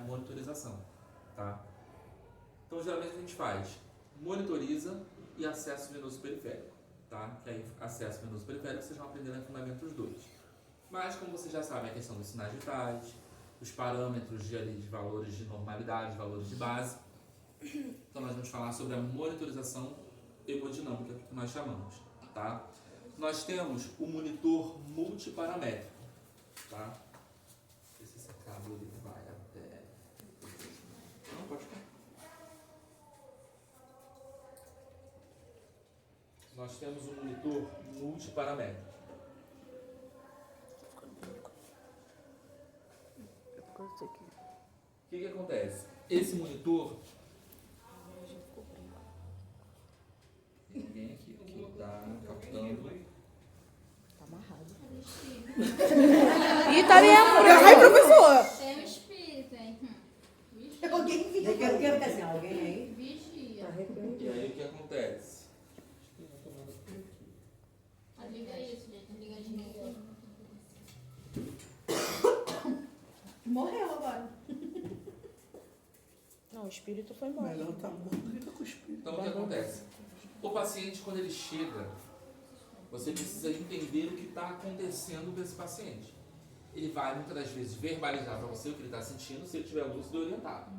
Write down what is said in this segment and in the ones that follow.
monitorização, tá? Então, geralmente a gente faz monitoriza e acesso venoso periférico, tá? Que aí acesso venoso periférico vocês vão aprender em Fundamentos 2. Mas, como vocês já sabem, a questão dos sinais vitais, os parâmetros de valores de normalidade, valores de base. Então, nós vamos falar sobre a monitorização hemodinâmica, que nós chamamos, tá? Nós temos o monitor multiparamétrico, tá? Esse cabo ele vai até... Não, pode ficar. Nós temos um monitor multiparamétrico. O que acontece? Esse monitor... Tem ninguém aqui que está captando. Tá amarrado. Ih, tá mesmo. Ai, professor. Tem um espírito, hein? Alguém fica assim, alguém aí? Vigia. E aí o que acontece? Liga isso, gente. Liga de novo. Morreu agora. Não, o espírito foi embora. Mas não tá morto, fica com o espírito. Então o que acontece? O paciente, quando ele chega, você precisa entender o que está acontecendo com esse paciente. Ele vai muitas das vezes verbalizar para você o que ele está sentindo, se ele estiver lúcido e orientado.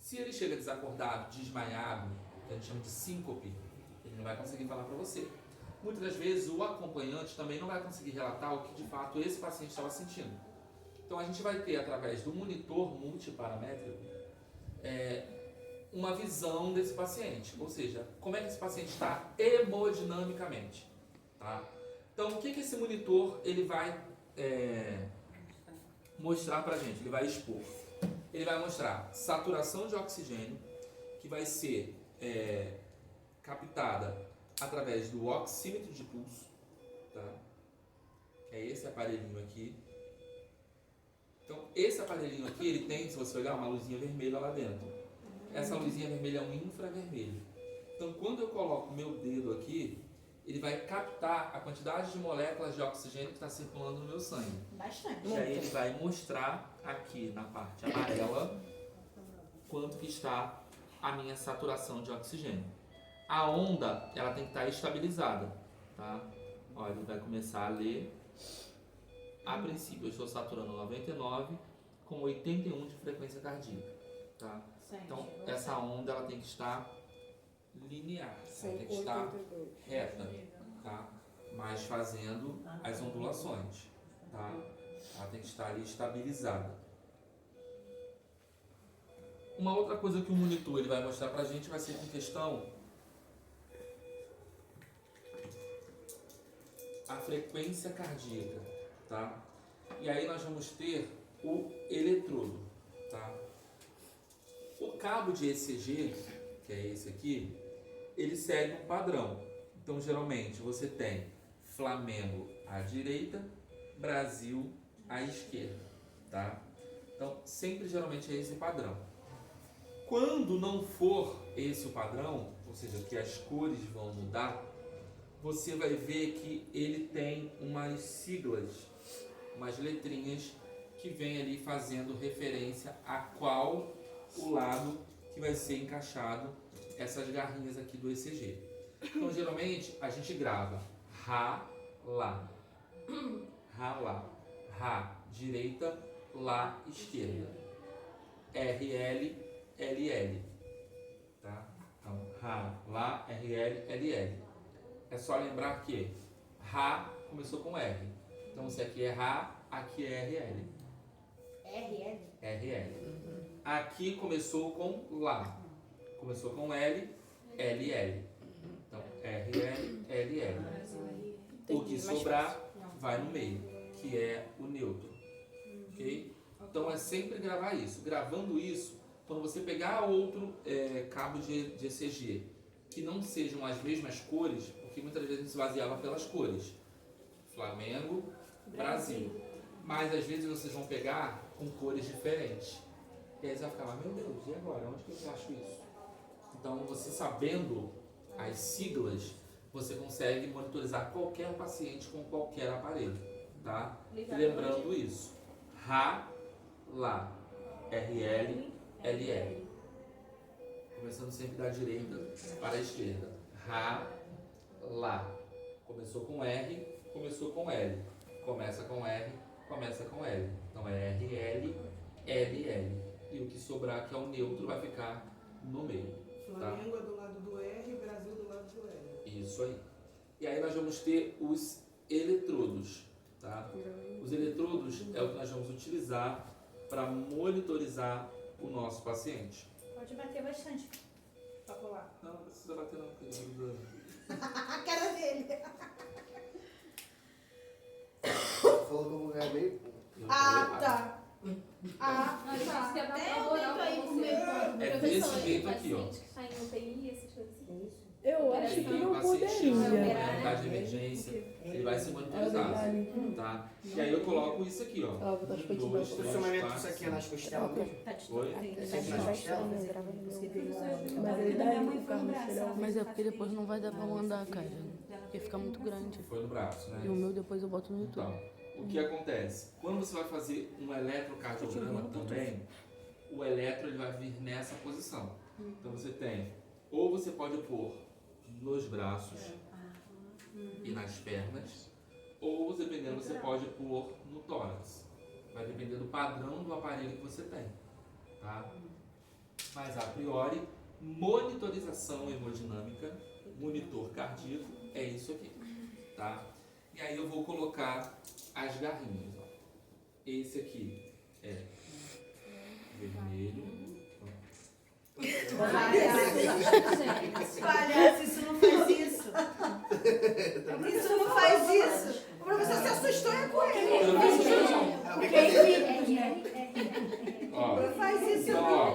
Se ele chega desacordado, desmaiado, que a gente chama de síncope, ele não vai conseguir falar para você. Muitas das vezes o acompanhante também não vai conseguir relatar o que de fato esse paciente estava sentindo. Então a gente vai ter, através do monitor multiparamétrico, uma visão desse paciente, ou seja, como é que esse paciente está hemodinamicamente, tá? Então, o que esse monitor ele vai mostrar para a gente? Ele vai expor. Ele vai mostrar saturação de oxigênio, que vai ser captada através do oxímetro de pulso, tá? Que é esse aparelhinho aqui. Então, esse aparelhinho aqui, ele tem, se você olhar, uma luzinha vermelha lá dentro. Essa luzinha vermelha é um infravermelho. Então, quando eu coloco o meu dedo aqui, ele vai captar a quantidade de moléculas de oxigênio que está circulando no meu sangue. Bastante. E aí ele vai mostrar aqui na parte amarela quanto que está a minha saturação de oxigênio. A onda, ela tem que estar estabilizada, tá? Olha, ele vai começar a ler. A princípio, eu estou saturando 99 com 81 de frequência cardíaca, tá? Então, essa onda ela tem que estar linear, ela tem que estar reta, tá? Mas fazendo as ondulações, tá? Ela tem que estar ali estabilizada. Uma outra coisa que o monitor ele vai mostrar pra gente vai ser com questão a frequência cardíaca, tá? E aí nós vamos ter o eletrodo, tá? O cabo de ECG, que é esse aqui, ele segue um padrão. Então, geralmente, você tem Flamengo à direita, Brasil à esquerda, tá? Então, sempre, geralmente, é esse padrão. Quando não for esse o padrão, ou seja, que as cores vão mudar, você vai ver que ele tem umas siglas, umas letrinhas que vem ali fazendo referência a qual o lado que vai ser encaixado essas garrinhas aqui do ECG. Então, geralmente, a gente grava Rá, Lá. Rá, Lá. Rá, direita, Lá, esquerda. RL, LL. Tá? Então, Rá, Lá, RL, LL. É só lembrar que Rá começou com R. Então, se aqui é Rá, aqui é RL. RL? RL. Aqui começou com Lá. Começou com L, LL. Então, RL, LL. O que sobrar vai no meio, que é o neutro. Ok? Então, é sempre gravar isso. Gravando isso, quando você pegar outro cabo de ECG, que não sejam as mesmas cores, porque muitas vezes a gente se baseava pelas cores. Flamengo, Brasil. Mas às vezes vocês vão pegar com cores diferentes. E aí você vai ficar lá, meu Deus, e agora? Onde que eu acho isso? Então, você sabendo as siglas, você consegue monitorizar qualquer paciente com qualquer aparelho, tá? E lembrando isso, Rá, Lá, RL, LL. Começando sempre da direita para a esquerda. Rá, Lá. Começou com R, começou com L. Começa com R, começa com L. Então é RL, LL. E o que sobrar, que é o neutro, vai ficar no meio. Flamengo é do lado do R e Brasil do lado do L. Isso aí. E aí nós vamos ter os eletrodos, tá? Os eletrodos é o que nós vamos utilizar para monitorizar o nosso paciente. Pode bater bastante pra colar. Não precisa bater não, porque ele gruda. A cara dele. Falou que o lugar é meio. Ah, tá. Ah, não, isso é Até pra eu moral tento aí pra pro você. meu É desse jeito aqui, ó. que tá em UTI, essas coisas assim. Eu acho que não poderia. Unidade de emergência, ele vai ser monitorizado, tá? E aí eu coloco isso aqui, ó. Ó, vou dar as 1, coisinhas 2, pra O 3, funcionamento 4, disso aqui é nas costelas mesmo? Oi? Sempre nas costelas? Mas ele dá o carro no cheirão. Mas é porque depois não vai dar pra mandar, cara. Porque fica muito grande. Foi no braço, né? E o meu depois eu boto no YouTube. Então, o que acontece? Quando você vai fazer um eletrocardiograma também, o eletro ele vai vir nessa posição. Então você tem, ou você pode pôr nos braços e nas pernas, ou dependendo você pode pôr no tórax. Vai depender do padrão do aparelho que você tem, tá? Mas a priori, monitorização hemodinâmica, monitor cardíaco, é isso aqui, tá? E aí eu vou colocar as garrinhas, ó. Esse aqui é vermelho. Palhaço, isso não faz isso. Isso não faz isso. O professor se assustou é com ele. É uma brincadeira. Ó, Não faz isso então, não. ó,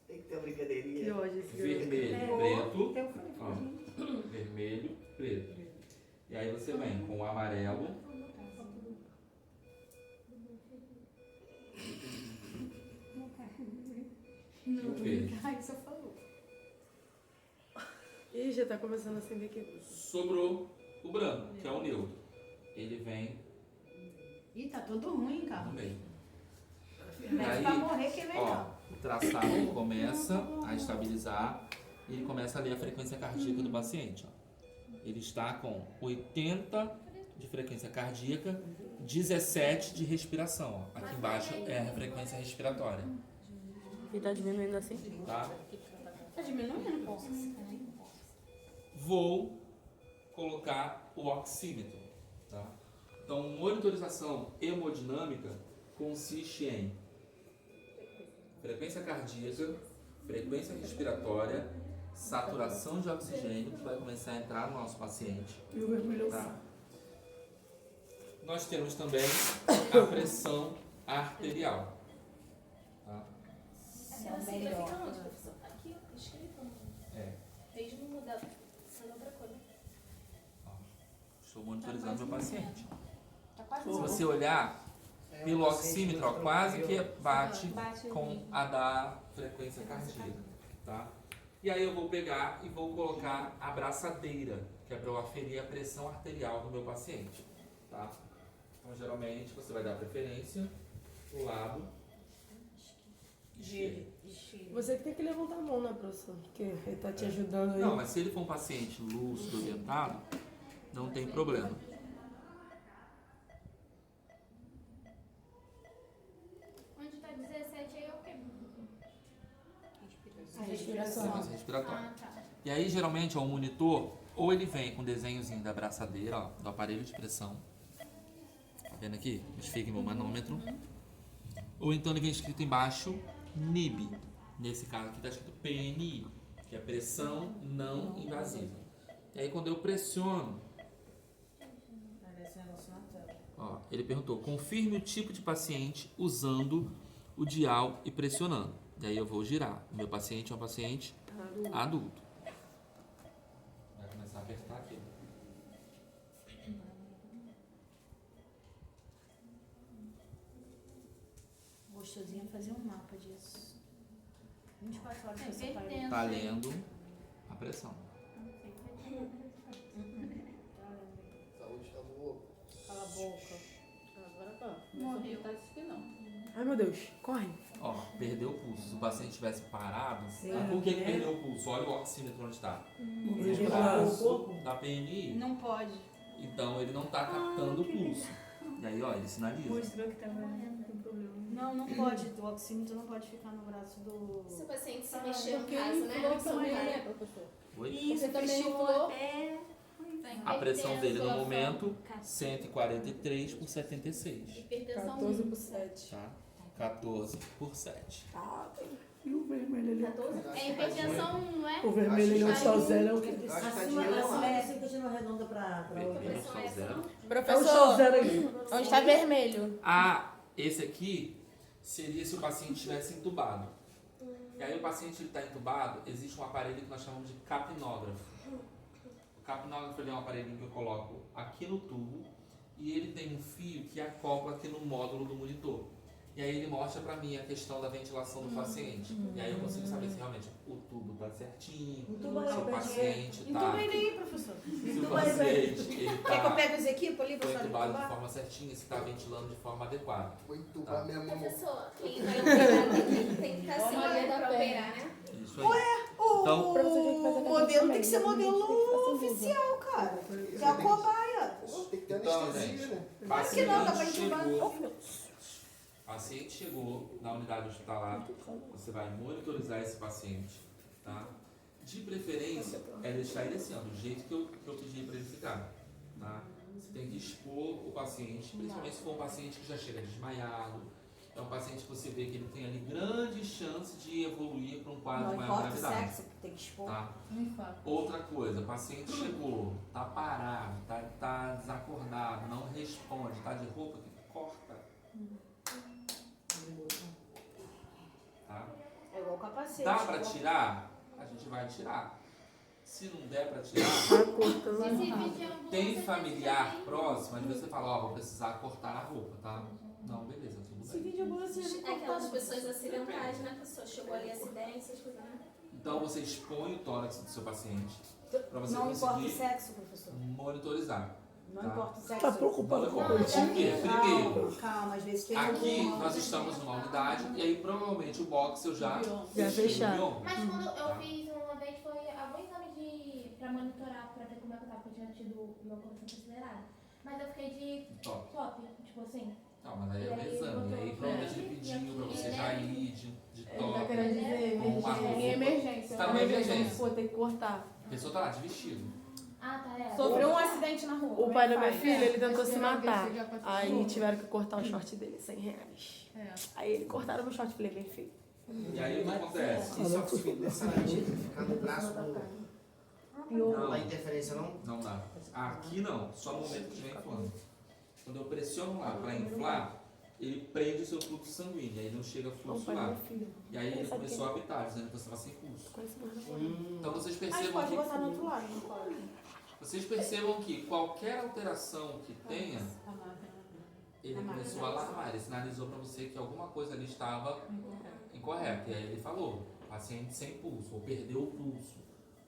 Tem que ter uma brincadeirinha. Que ódio esse garoto. vermelho, preto, ó, vermelho, preto. E aí você vem com o amarelo, e o verde. Ai, só falou. Ih, já tá começando a acender aqui. Sobrou o branco, que é o neutro. Ele vem Ih, tá tudo ruim, cara. no meio. E Mete aí, pra morrer que é ó, melhor. o traçado começa a estabilizar e ele começa a ler a frequência cardíaca do paciente. Ó. Ele está com 80 de frequência cardíaca, 17 de respiração. Ó. Aqui embaixo é a frequência respiratória. E tá diminuindo assim? Tá? Tá diminuindo, pô. Vou colocar o oxímetro. Tá? Então, monitorização hemodinâmica consiste em frequência cardíaca, frequência respiratória, saturação de oxigênio, que vai começar a entrar no nosso paciente. Tá? Nós temos também a pressão arterial. Tá? Ela sempre fica onde, professor? Aqui, ó, escrito. É. Fez no mudar. Saiu outra cor. Ó, estou monitorizando meu paciente. Tá quase Se bom. você olhar pelo oxímetro, ó, quase que bate com a da frequência cardíaca, tá? E aí eu vou pegar e vou colocar a braçadeira, que é para eu aferir a pressão arterial do meu paciente, tá? Então, geralmente, você vai dar preferência pro lado esquerdo. Você que tem que levantar a mão, né, professor? Porque ele tá te ajudando aí. Não, mas se ele for um paciente lúcido, orientado, não tem problema. Onde tá 17 aí é o quê? Frequência respiratória. Ah, tá. E aí, geralmente, ó, o monitor, ou ele vem com o desenhozinho da braçadeira, ó, do aparelho de pressão. Tá vendo aqui? Justifique meu manômetro. Ou então ele vem escrito embaixo, NIB. Nesse caso aqui está escrito PNI, que é pressão não invasiva. E aí, quando eu pressiono, ó, ele perguntou, confirme o tipo de paciente usando o dial e pressionando. E aí eu vou girar. O meu paciente é um paciente adulto. Vai começar a apertar aqui. Gostosinho fazer um mapa disso. 24 horas você para. Invertendo. Tá lendo a pressão. Saúde tá boa. Cala a boca. Agora tá. Morreu. Ai, meu Deus. Corre. Ó, perdeu o pulso. Se o paciente tivesse parado, Sim, mas por que né? perdeu o pulso? Olha o oxímetro onde está. Veja No lá. braço da PNI. Não pode. Então ele não está captando o pulso. E aí, ó, ele sinaliza. Mostrou que tava com problema. Não pode. O oxímetro não pode ficar no braço do... Se o paciente se mexer no Porque caso, ele né? falou A pressão também, vai. né, professor? Oi? Isso, Você também fechou falou? até... A pressão dele no momento, Cacete. 143 por 76. Hipertensão 14 por 7. Tá? 14 por 7. Ah, tem. E o vermelho ali? 14? É hipertensão, não é? O vermelho ali, o sol zero é o quê? Eu acho que tá Acima dinheiro acima lá. de 5 continua redonda pra outra. Pressão é essa, não? É o sol Professor, zero ali. onde está vermelho? Ah, esse aqui seria se o paciente estivesse entubado. E aí o paciente está entubado, existe um aparelho que nós chamamos de capnógrafo. O capnógrafo ele é um aparelhinho que eu coloco aqui no tubo e ele tem um fio que acopla aqui no módulo do monitor. E aí ele mostra para mim a questão da ventilação do paciente. E aí eu consigo saber se realmente o tubo está certinho, Entuba aí, se o Pedro. paciente está... Entuba ele aí, professor. Se o Entuba aí, paciente ele Quer que eu está pegue os equipos ali pra foi senhora entubado de entubar? forma certinha, se está ventilando de forma adequada. Vou entubar minha mão. Professor, quem vai operar tem que estar assim, Olha, né, pra operar, né? Isso aí. Então, O Professor, tinha que fazer modelo tem que ser também, né? modelo Tem que ficar sem oficial, cara. Você Que é a tem cobaia. Tem que ter Então, anestesia, gente, né? Claro que não, dá pra paciente entubar. chegou, paciente chegou na unidade hospitalar, você vai monitorizar esse paciente, tá? De preferência, é deixar ele assim, ó, do jeito que eu pedi para ele ficar, tá? Você tem que expor o paciente, principalmente se for um paciente que já chega desmaiado, é um paciente que você vê que ele tem ali grande chance de evoluir para um quadro Não de maior importa o gravidade. sexo, tem que expor. Tá? Outra coisa, o paciente chegou, tá parado, tá desacordado, não responde, tá de roupa que corta. Tá? É igual o capacete. Dá pra tirar? A gente vai tirar. Se não der pra tirar, Tá cortando. Se esse vídeo é um tem você familiar precisa próximo, às vezes você fala, ó, vou precisar cortar a roupa, tá? Não, beleza, tudo Esse bem. vídeo é bom você ter aquelas pessoas acidentadas, né? A pessoa chegou ali acidente, essas coisas, né? Então você expõe o tórax do seu paciente pra você Não importa o conseguir sexo, professor. monitorizar. Não Tá. importa o sexo. Tá preocupado com Por o quê? Primeiro, Calma, calma, às vezes tem aqui alguma- nós estamos numa unidade e aí provavelmente o box eu já Já fechado. mioma. Mas quando eu Tá. fiz uma vez foi algum exame pra monitorar, pra ver como é que eu tava, porque eu tinha tido meu coração acelerado. Mas eu fiquei de Top. top, tipo assim. Não, mas aí é um exame. E aí provavelmente ele pediu pra você já ir de Ele tá top. querendo dizer Com uma roupa. em emergência. Tá numa emergência. Pô, tem que cortar. A pessoa tá lá de vestido. Ah, tá, é. Sofreu um acidente na rua. O pai do meu Faz. filho, ele tentou Mas se tem alguém matar. que já passou Aí por- tiveram que cortar o short dele, R$100. Aí ele cortaram meu short, falei, bem feito. E aí o que acontece? E só que se dessa medida, ficar no braço do... Não dá interferência, não? Não dá. Aqui não, só no momento que estiver inflando. Quando eu pressiono lá para inflar, ele prende o seu fluxo sanguíneo, aí não chega O fluxo pai do lá. meu filho. E aí ele Sabe começou a habitar, dizendo que você estava sem pulso. Conheço mais. Então vocês Mas percebam pode que, botar no outro lado, não pode? vocês percebam que qualquer alteração que tenha, ele começou a alarmar, ele sinalizou para você que alguma coisa ali estava incorreta. E aí ele falou, paciente sem pulso, ou perdeu o pulso.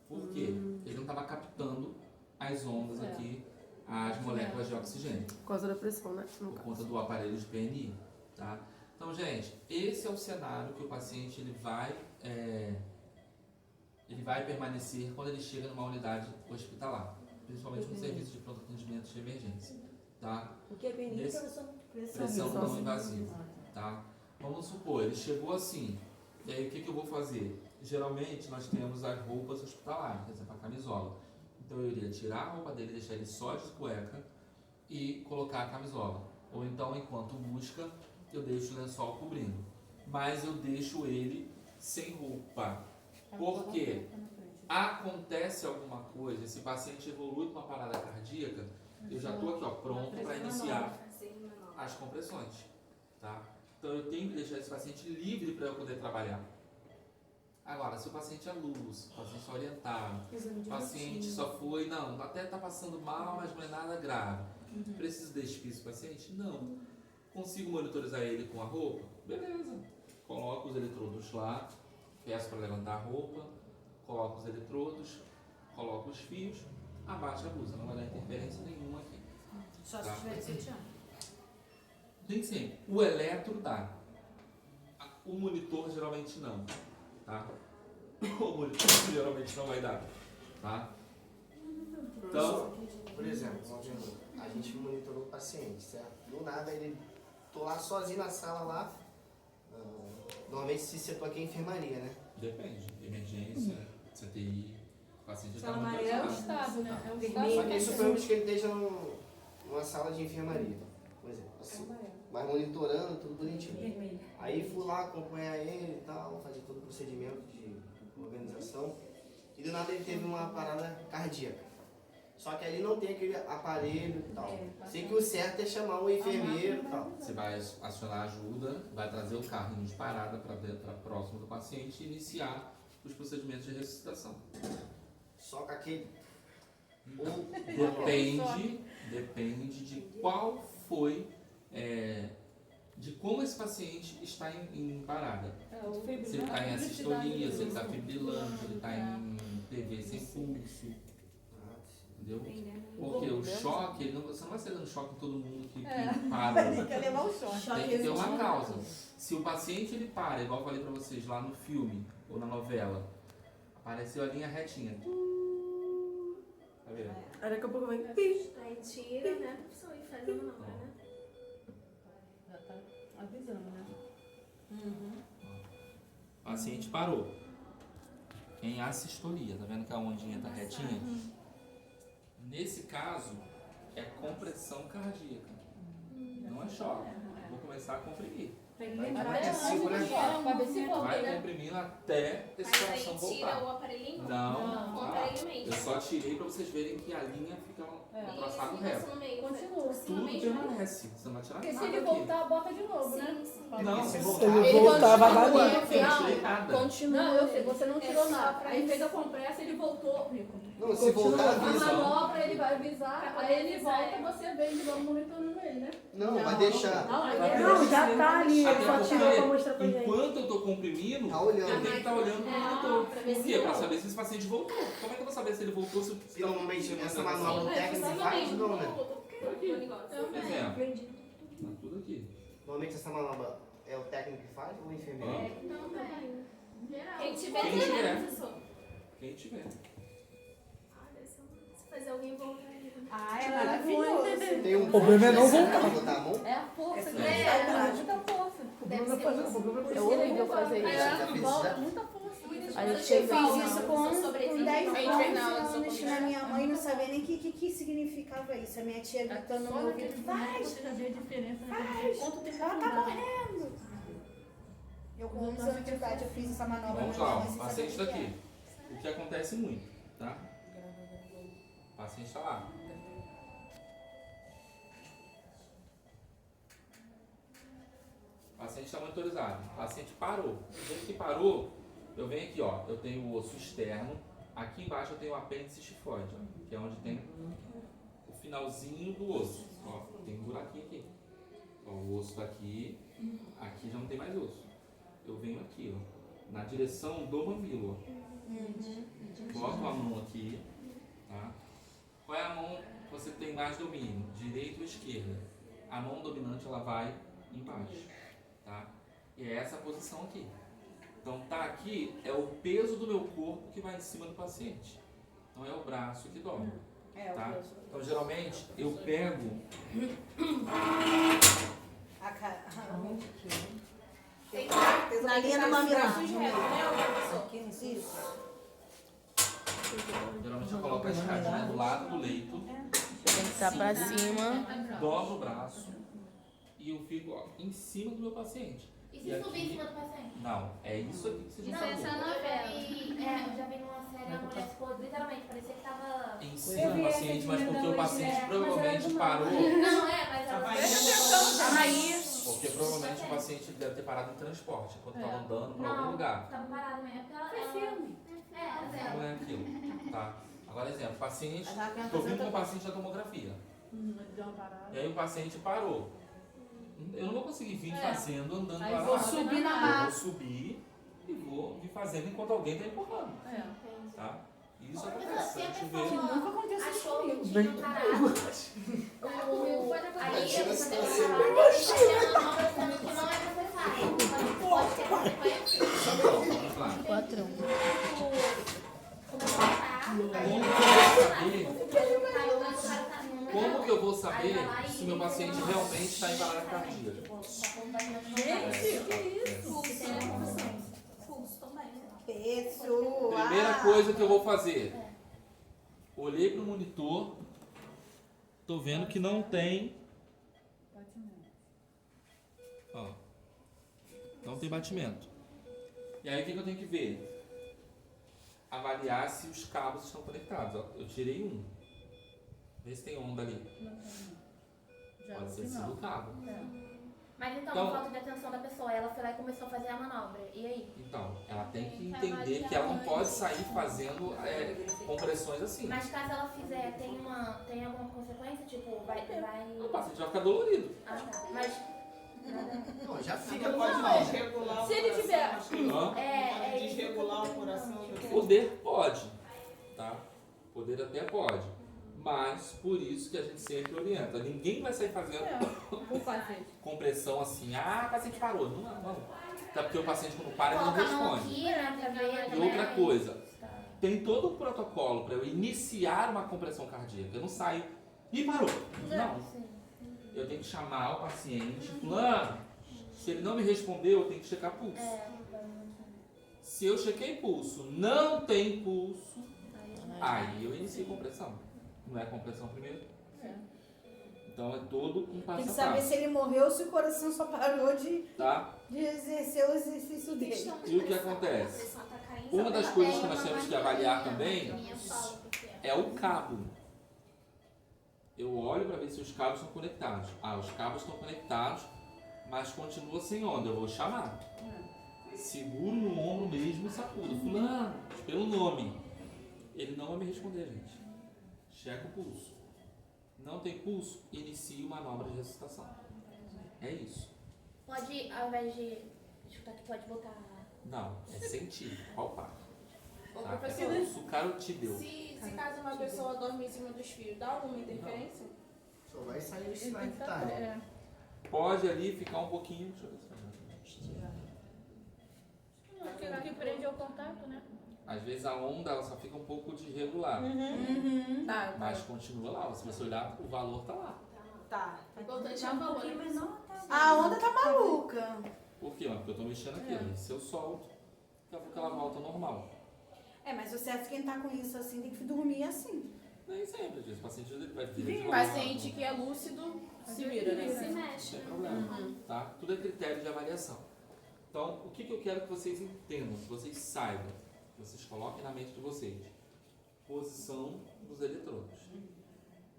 Por quê? Ele não estava captando as ondas aqui, as moléculas de oxigênio, Por causa da pressão, né? No por caso. conta do aparelho de PNI. Tá? Então, gente, esse é o cenário que o paciente ele vai permanecer quando ele chega numa unidade hospitalar, principalmente no serviço de pronto atendimento de emergência. Tá? O que é PNI, Esse- professor? Pressão não invasiva. Tá? Vamos supor, ele chegou assim, e aí o que eu vou fazer? Geralmente nós temos as roupas hospitalares, por exemplo, a camisola. Então eu iria tirar a roupa dele, deixar ele só de cueca e colocar a camisola. Ou então, enquanto busca, eu deixo o lençol cobrindo. Mas eu deixo ele sem roupa. Por quê? Acontece alguma coisa, esse paciente evolui para uma parada cardíaca, eu já estou aqui ó, pronto para iniciar as compressões. Tá? Então eu tenho que deixar esse paciente livre para eu poder trabalhar. Agora, se o paciente é luz, o paciente é orientado, o paciente só foi, não, até está passando mal, mas não é nada grave. Preciso despir esse paciente? Não. Consigo monitorizar ele com a roupa? Beleza. Coloco os eletrodos lá, peço para levantar a roupa, coloco os eletrodos, coloco os fios, abaixa a blusa, não vai dar interferência nenhuma aqui. Só se Tá. tiver 7 anos. Nem sempre. O eletro dá. O monitor geralmente não, tá? O monitor geralmente não vai dar, tá? Então, Por exemplo, a gente monitorou o paciente, certo? Do nada ele, tô lá sozinho na sala lá, normalmente se setor aqui é enfermaria, né? depende. Emergência, CTI, o paciente está Sala muito amarela. É o pesado. estado, né? É o Vermelho. Só estado. que suponhamos que ele esteja numa sala de enfermaria, por exemplo, assim. Mas monitorando, tudo bonitinho. Vermelho. Aí fui lá acompanhar ele e tal, fazer todo o procedimento de organização. E do nada ele teve uma parada cardíaca. Só que ali não tem aquele aparelho e tal. Sei que o certo é chamar um enfermeiro e tal. Você vai acionar ajuda, vai trazer o carro de parada para próximo do paciente e iniciar os procedimentos de ressuscitação. Só que aquele. Depende de qual foi, de como esse paciente está em parada. Se ele está em assistolia, se ele está fibrilando, se ele está em PV sem pulso. Entendeu? Porque o choque, você não vai sair dando choque em todo mundo que para. Quer levar o choque. Tem que ter uma causa. Se o paciente ele para, igual eu falei pra vocês lá no filme ou na novela, apareceu a linha retinha. Tá vendo? Aí daqui a pouco vem. Aí tira, né? Professor, e faz a manobra, né? Já tá avisando, né? O paciente parou. Em assistolia, tá vendo que a ondinha tá retinha? Nesse caso, é compressão cardíaca. Não é choque. Vou começar a comprimir. Até segura antes, agora. pra ver se volta, Vai né? comprimindo até esse Mas coração aí tira voltar. o aparelhinho? Não, O tá? aparelho mesmo. Eu só tirei pra vocês verem que a linha fica um traçado E reto. isso no meio? Continua. Por cima Tudo mesmo? permanece. Você não vai tirar Porque se nada ele aqui. voltar, bota de novo, né? Sim, sim. Não, Se se voltar. Ele voltava continua, valia. eu não tirei nada. Continua. Não, eu sei, você não tirou É só nada. pra Aí isso. fez a compressa, ele voltou, Rico. Não, se voltar, A avisa. manobra, ele vai avisar, Pra aí poder ele avisar volta, ele. você vem de novo monitorando ele, né? Não, vai deixar. Não, já tá ali. Ele Até só tirou pra mostrar pra porque gente. enquanto eu tô comprimindo, Tá olhando. eu tenho que estar olhando pro monitor. pra ver Por se quê? Pra volta. saber se esse paciente voltou. Como é que eu vou saber se ele voltou? Se E normalmente essa manobra o É, técnico por faz, cima não, mesmo. né? O negócio. Exemplo. Tá tudo aqui. Normalmente essa manobra é o técnico que faz ou o enfermeiro? Hã? Não, velho. Geral. Quem tiver, Quem tiver, tiver. professor. Quem tiver. Ah, deve ser se fazer alguém voltar aí. Ah, é maravilhoso. Tem um O problema é não ponto, né? voltar. Botar a mão? É a força, que É. ele faz, muita força. Deve ser É horrível fazer Aí isso. ela volta, muita força. Aí eu Eu chego fiz e isso Não, com sobre 10 isso. anos na minha mãe, não sabia nem o que significava isso. A minha tia gritando no Só meu naquele ouvido, momento faz, você já vê a diferença, né? Quanto tempo ela tá dá. morrendo. Eu com 11 anos de idade eu fiz essa manobra Vamos na minha lá, mãe, o sem paciente saber está o que aqui. O que acontece muito, tá? O paciente está lá. O paciente está monitorizado. O paciente parou. Do jeito que parou, eu venho aqui, ó. Eu tenho o osso externo. Aqui embaixo eu tenho o apêndice xifoide, ó, que é onde tem o finalzinho do osso. Ó, tem um buraquinho aqui. Ó, o osso tá aqui. Aqui já não tem mais osso. Eu venho aqui, ó, na direção do mamilo, ó. Coloco a mão aqui, tá? Qual é a mão que você tem mais domínio? Direita ou esquerda? A mão dominante ela vai embaixo, tá? E é essa posição aqui. Então tá aqui é o peso do meu corpo que vai em cima do paciente. Então é o braço que dobra, é. tá? Então geralmente eu pego A cara. Tem Na linha do mamilo. professor? Isso. geralmente eu coloco a escadinha do lado do leito, Tem que estar pra cima. dobro o braço e eu fico ó, em cima do meu paciente. E se subir em cima do paciente? Não, é isso aqui que vocês Não, vão essa fazer. novela. Eu já vi numa série, a mulher ficou literalmente, parecia que tava... Em cima do paciente, mas porque o paciente provavelmente parou. Não, mas ela... Porque provavelmente o paciente deve ter parado em transporte, enquanto estava andando para algum Não, lugar. tava parado mesmo. Ela... Foi filme. Não é aquilo, tá? Agora, exemplo, paciente, estou vindo com o paciente da tomografia. Deu uma parada. E aí o paciente parou. Eu não vou conseguir vir fazendo, andando Aí para vou lá. subir na Eu maca. vou subir e vou vir fazendo enquanto alguém está empurrando, É. tá? Isso Se acontece. a A gente pessoa vê. Nunca aconteceu isso achou comigo. que tinha um caráter, aí Imagina a você tem situação. uma manobra sendo que não é necessário. Pode ter consequências. Vamos lá. 4 Como que eu vou saber se meu paciente realmente está em parada cardíaca? Pessoal. Primeira coisa que eu vou fazer. Olhei para o monitor. Tô vendo que não tem. Ó, não tem batimento. E aí o que eu tenho que ver? Avaliar se os cabos estão conectados. Ó, eu tirei um. Vê se tem onda ali. Pode ter sido o cabo. Mas então, Então- por falta de atenção da pessoa, ela foi lá e começou a fazer a manobra. E aí? Então, ela tem que entender que ela não pode sair fazendo compressões assim. Mas caso ela fizer, tem alguma consequência? Tipo, vai... O paciente vai ficar dolorido. Ah, tá. Mas... Não, já fica Pode normal. desregular o Se ele coração, tiver- acho que Hã? É desregular o coração da pessoa. Poder pode, tá? Poder até pode. Mas por isso que a gente sempre orienta. Ninguém vai sair fazendo O paciente. compressão assim. Ah, o paciente parou. Não, não. Até porque o paciente quando para ele não coloca a mão responde. aqui, né, pra ver E também. outra coisa, tem todo o protocolo para eu iniciar uma compressão cardíaca. Eu não saio e parou. Não. Eu tenho que chamar o paciente. Fulano, se ele não me respondeu, eu tenho que checar pulso. Se eu chequei pulso, não tem pulso, aí eu inicio compressão. Não é compressão primeiro? Então é todo um Tem passo que a saber passo. se ele morreu ou se o coração só parou de Tá? exercer o exercício dele. E o que acontece? Uma das coisas que nós temos que avaliar também é o cabo. Eu olho para ver se os cabos estão conectados. Ah, os cabos estão conectados, mas continua sem onda. Eu vou chamar. Seguro no ombro mesmo e sacudo. Fulano, pelo nome. Ele não vai me responder, gente. Checa o pulso. Não tem pulso, inicie manobra de ressuscitação. É isso. Pode, ao invés de escutar aqui, pode botar... Não, é sentir, palpar. Ô, Tá? professor, É pulso carotídeo. se caso uma pessoa dorme em cima dos fios, dá alguma interferência? Só vai sair esse sinal que tá, né? Pode ali ficar um pouquinho. Deixa eu ver se vai. Porque aqui prende o contato, né? Às vezes a onda ela só fica um pouco desregular. Tá, Mas continua lá. Se você olhar, o valor tá lá. Tá. importante é o valor. A onda tá maluca. Por quê? Porque eu tô mexendo aqui. Ó. Se eu solto, daqui a pouco ela volta ao normal. É, mas o certo é quem tá com isso assim tem que dormir assim. Nem sempre, às vezes o paciente ele vai vir de O paciente que é lúcido se vira, né? Se Não mexe. tem problema. Tá? Tudo é critério de avaliação. Então, o que eu quero que vocês entendam, que vocês saibam, que vocês coloquem na mente de vocês? Posição dos eletrodos.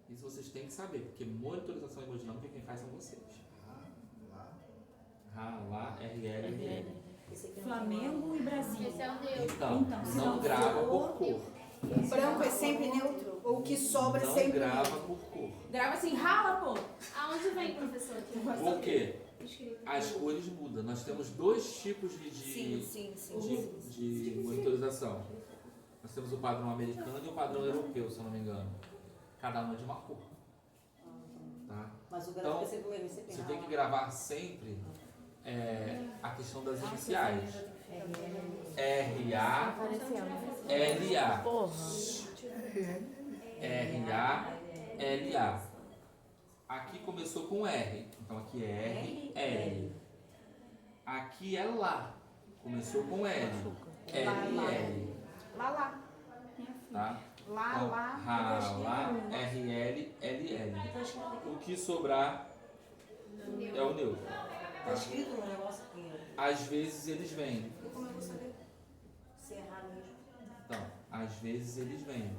Isso vocês têm que saber, porque monitorização hemodinâmica quem faz são vocês. Lá, RL. Flamengo e Brasil. Esse é o Deus. Então, se não não grava for- por cor. O branco é sempre neutro. Ou o que sobra é Não sempre grava neutro. por cor. Grava assim, rala, pô. Aonde vem, professor? Por quê? Escrito. As cores mudam. Nós temos dois tipos Sim. de monitorização. Nós temos o padrão americano e o padrão europeu, se eu não me engano. Cada um é de uma cor. Tá? Mas o Então, gráfico é sempre o MC. você tem que gravar sempre a questão das iniciais. R-A, L-A. Porra. R-A-L-A. Aqui começou com R, então aqui é R, L. Aqui é Lá, começou com L, L, L. Lá. Tá? Lá, Então, lá. Rá, Lá, R, L, L, L. O que sobrar é o neutro. Tá escrito no negócio aqui. Às vezes eles vêm. Como eu vou saber? Se errar mesmo. Então, às vezes eles vêm.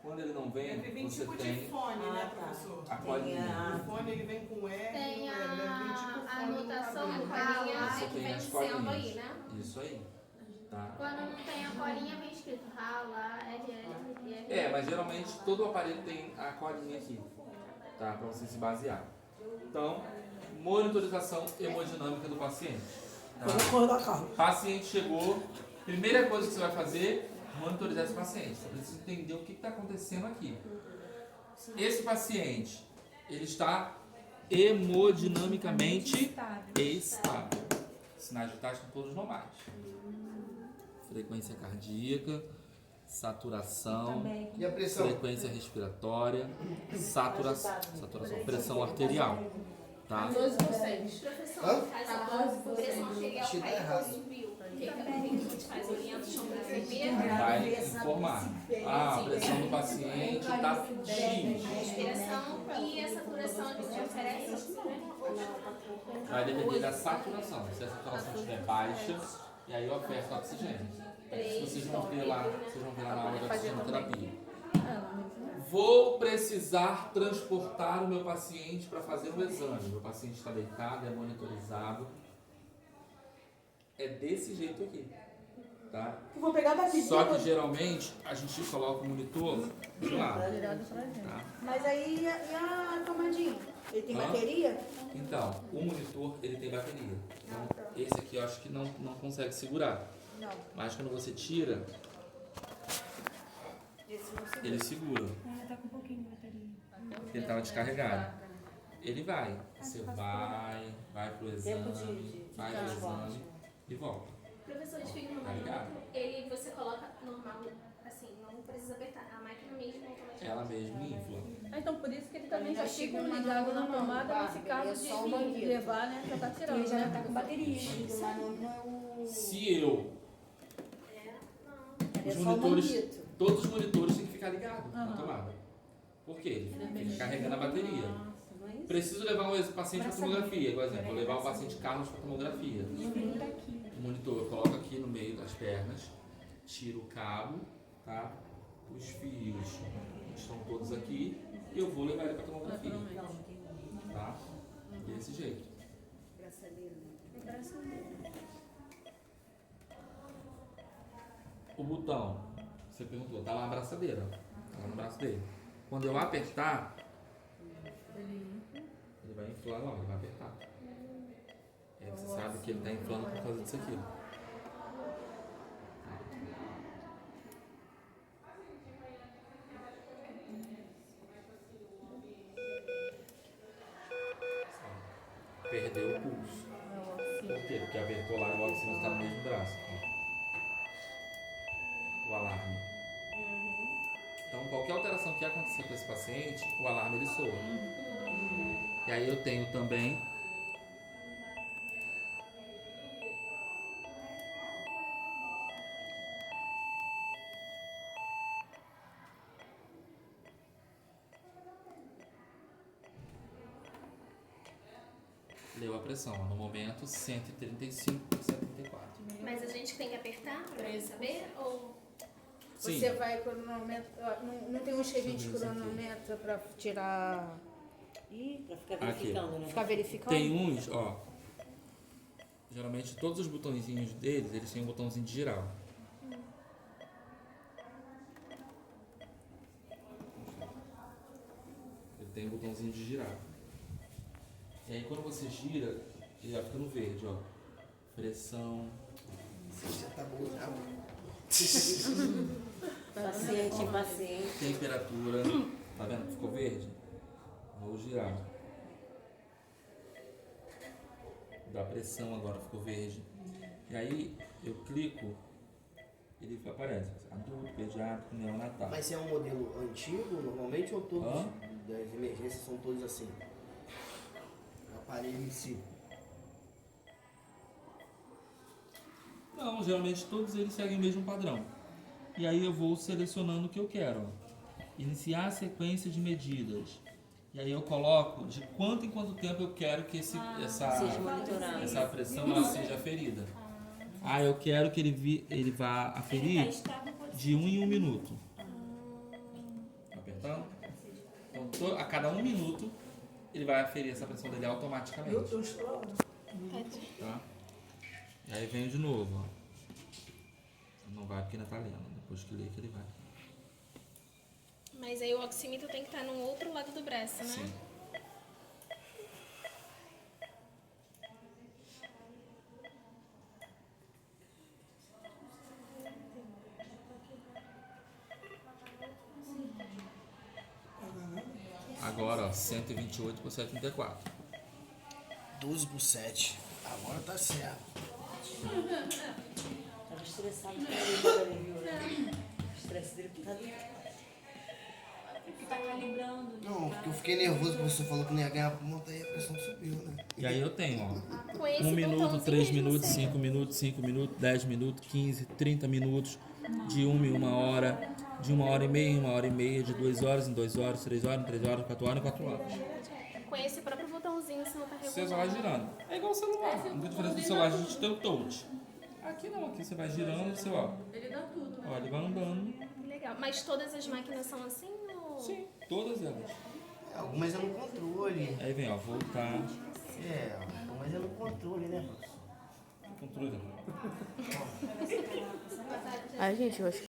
Quando ele não vem, Vem você tipo de tem fone, Ah, né, tá. professor? a colinha. O fone ele vem com R, Tem ele vem tipo a fone anotação no do cabelo. colinha Você que tem vem as sendo aí, colinhas. né? Isso aí. Tá? Quando não tem a colinha, vem escrito rala, RL, RL. É, mas geralmente todo o aparelho tem a colinha aqui, tá? Para você se basear. Então, monitorização hemodinâmica do paciente. Tá? Paciente chegou, primeira coisa que você vai fazer, monitorizar esse paciente. Você precisa entender o que está acontecendo aqui. Esse paciente, ele está hemodinamicamente estável. Sinais vitais são todos normais. Frequência cardíaca, saturação, E a pressão? frequência respiratória, saturação, pressão arterial. Tá? 12%. Hã? A pressão arterial Acho que tá caiu errado. ou subiu. O que a gente faz? Orienta o chão da enfermeira. Vai informar. A pressão do paciente está X. A respiração e a saturação a gente oferece oxigênio ou não? Vai depender da saturação. Se a saturação estiver baixa, e aí eu oferto oxigênio. Vocês vão ver lá na aula da oxigenoterapia. Vou precisar transportar o meu paciente para fazer um exame. Meu paciente está deitado, é monitorizado. É desse jeito aqui, tá? Eu vou pegar a bateria. Só que geralmente a gente coloca o monitor de lado, tá? Mas aí e a tomadinha? Ele tem Hã? bateria? Então, o monitor ele tem bateria. Então, esse aqui eu acho que não consegue segurar. Não. Mas quando você tira, Esse não segura. ele segura. Tá com um pouquinho de bateria. Ele estava descarregado. Ele vai. Você vai pro exame, vai pro exame e volta. Professor, desliga no Tá ligado? ele você coloca normal, assim, não precisa apertar. A máquina mesmo automaticamente. Ela mesma infla. Então, por isso que ele também já já chega fica uma ligado na na mão, tomada nesse Bárbara, caso é de só uma guia. levar, né? Já tá tirando. Ele já né? tá com bateria. Se eu, É os só o monitores, manguito. todos os monitores têm que ficar ligados na tomada. Por quê? Ele fica carregando a bateria. Preciso levar o paciente para tomografia, por exemplo, vou levar o paciente Carlos para tomografia. O monitor eu coloco aqui no meio das pernas, tiro o cabo, tá? Os fios estão todos aqui e eu vou levar ele para tomografia, tá? Desse jeito. O botão, você perguntou, tá lá na braçadeira, tá lá no braço dele. Quando eu apertar, ele vai inflar lá, ele vai apertar. E aí você sabe que ele está inflando por causa disso aqui. Perdeu o pulso. Por quê? Porque apertou lá e o oxígeno está no mesmo braço. Ó. O alarme. Então, qualquer alteração que acontecer com esse paciente, o alarme ele soa. E aí eu tenho também leu a pressão, ó, no momento 135 por 74. Mas a gente tem que apertar para saber? Ou Sim. Você vai cronometra. Não tem um cheguinho de cronometra pra tirar. Ih, pra ficar Aqui. verificando, né? Ficar verificando? Tem uns, ó. Geralmente todos os botõezinhos deles, eles têm um botãozinho de girar. Ele tem um botãozinho de girar. E aí quando você gira, ele já fica no verde, ó. Pressão. Já tá bom, já. Paciente. Temperatura. Tá vendo? Ficou verde? Vou girar. Da pressão agora ficou verde. E aí eu clico, ele aparece. Adulto, pediátrico, neonatal. Mas é um modelo antigo, normalmente, ou todos Hã? das emergências são todos assim? O aparelho em si. Não, geralmente todos eles seguem o mesmo padrão. E aí eu vou selecionando o que eu quero. Ó. Iniciar a sequência de medidas. E aí eu coloco de quanto em quanto tempo eu quero que essa pressão ela seja aferida. Ah, eu quero que ele vá aferir de 1 em 1 minuto. Apertando? Então, a cada 1 minuto ele vai aferir essa pressão dele automaticamente. Tá? E aí vem de novo, ó. Não vai porque ainda tá lendo. Depois que ler que ele vai. Mas aí o oxímetro tem que estar no outro lado do braço, né? Sim. Agora, ó, 128 por 74. 12 por 7. Agora tá certo. Tava estressado com ele, viu? O estresse dele tá ali. Tá calibrando. Não, porque eu fiquei nervoso porque você falou que não ia ganhar a ponta e a pressão subiu, né? E aí eu tenho, ó. Com esse 1 minuto, botãozinho 3 mesmo, minutos, você- 5 minutos, 5 minutos, 10 minutos, 15, 30 minutos, de 1 em 1 hora, de 1 hora e meia em 1 hora e meia, de 2 horas em 2 horas, 3 horas em 3 horas, 4 horas em 4 horas. Com esse próprio botãozinho você não tá Você só vai regulando. girando. É igual o celular. A única diferença do celular é a gente ter o touch. Aqui não, aqui você vai girando, você ó. Ele dá tudo, né? Ó, ele vai andando. Legal. Mas todas as máquinas são assim ou... Sim, todas elas. Algumas é no controle. Aí vem, ó, voltar. Algumas é no controle, né, professor? Controle. Ai, gente, eu acho que